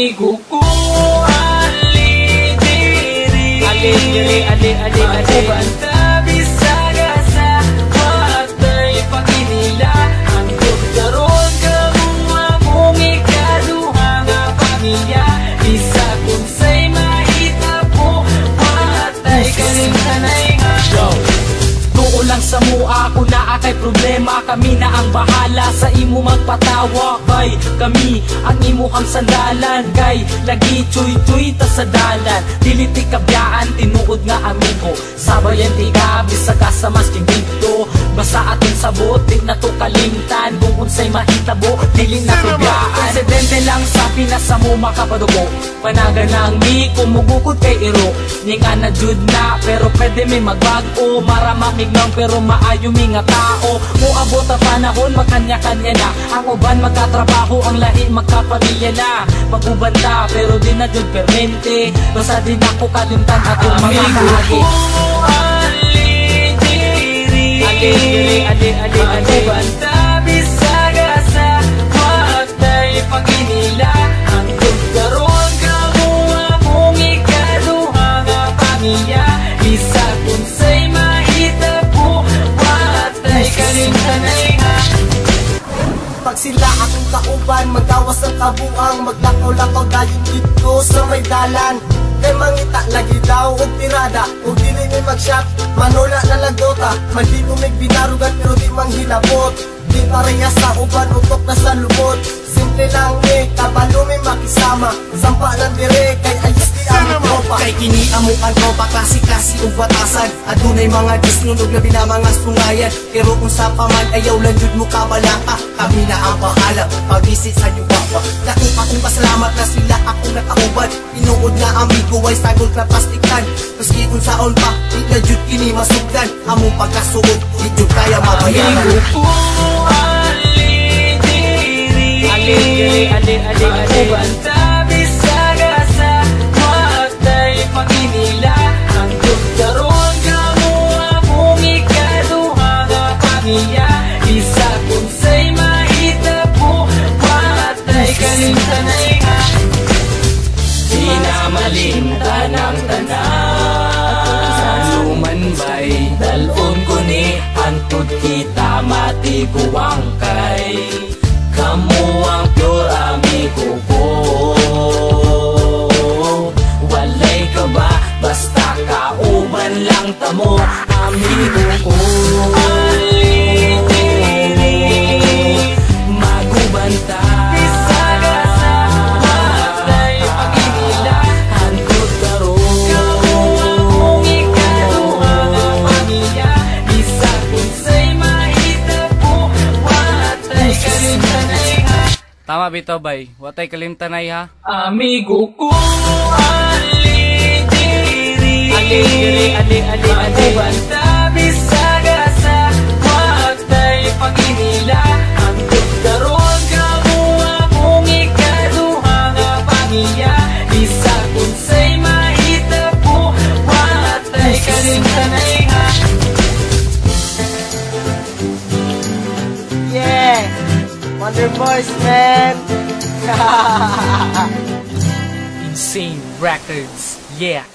amigo ko, ali diri ako banta bisaga sa matay paginila ang karon kamong among ikaduha nga pamilya isa kung say mahitabo matay kalimtanay nga lang sa mua ako na kay problema kami na ang bahala sa imo magpatawa kay kami ang imuhang sandalan kay lagi chuy-chuy ta sa dalan dili ti kabyaan tinuod nga amigo sabayan ti gabi sa kasamas king dito basta aton sabot di na to kalimtan kung unsay mahitabo dili na kabyaan insidente lang sa pinasa mo makapadugo panagan lang mi kumugukod kay iro ninga na jud na pero pwede may magbago maramamig lang pero maayo mi nga tao muabot ang panahon magkanya-kanya na ang uban magkatrabaho ang lahi magkapamilya na magubanta pero di na jud permente basta din ako kalimtan atong mga kahagi ali banta bisaga sa matay paginila ang karon kamo among ikaduha nga pamilya isa kung say mahitabo matay kalimtanay nga pag sila akong kauban magdawas ang kabuang maglakaw-lakaw dayon dito sa may dalan kay mangita lagi daw og tirada og dili ni mag-shot manula na lagota mali may binarugan pero di manghilabot di pareha sa uban utok na sa lubot simple lang ni kabalo may makisama sampa lang dire kay ayos di ang tropa kay kini amo ang tropa klase-klase ug batasan adunay mga disnunog na mga sungayan pero kung sa paman ayaw lang jud mo kabalaka kami na ang bahala pag-visit sa yuwa dako akong pasalamat na sila akong nakauban inuod na amigo ay sagol na plastikan maski kung saon pa di na jud kini masugdan among pagkasuod di jud kaya mabayaran amigo ko ali ako banta bisaga sa matay paginila ang karon kamo among ikaduha nga pamilya isa kung say mahitabo matay kalimtanay nga di na malimtan ang tanan sumanbay dalon ko ni antud kita matiguang kay kamu ang pure amigo ko walay ka ba basta kauban lang tamo amigo ko magubanta bisaga sa matay paginila hangtod karon kamu among ikaduha nga pamilya isa kung say mahitabo watay kalimtanay nga tama bitaw bay watay kalimtanay ha amigo ko ali ako banta bisaga sa matay paginila ang karon kamo among ikaduha nga pamilya isa kung say mahitabo watay kalimtanay nga yeah Wonder Boys man Insane Records yeah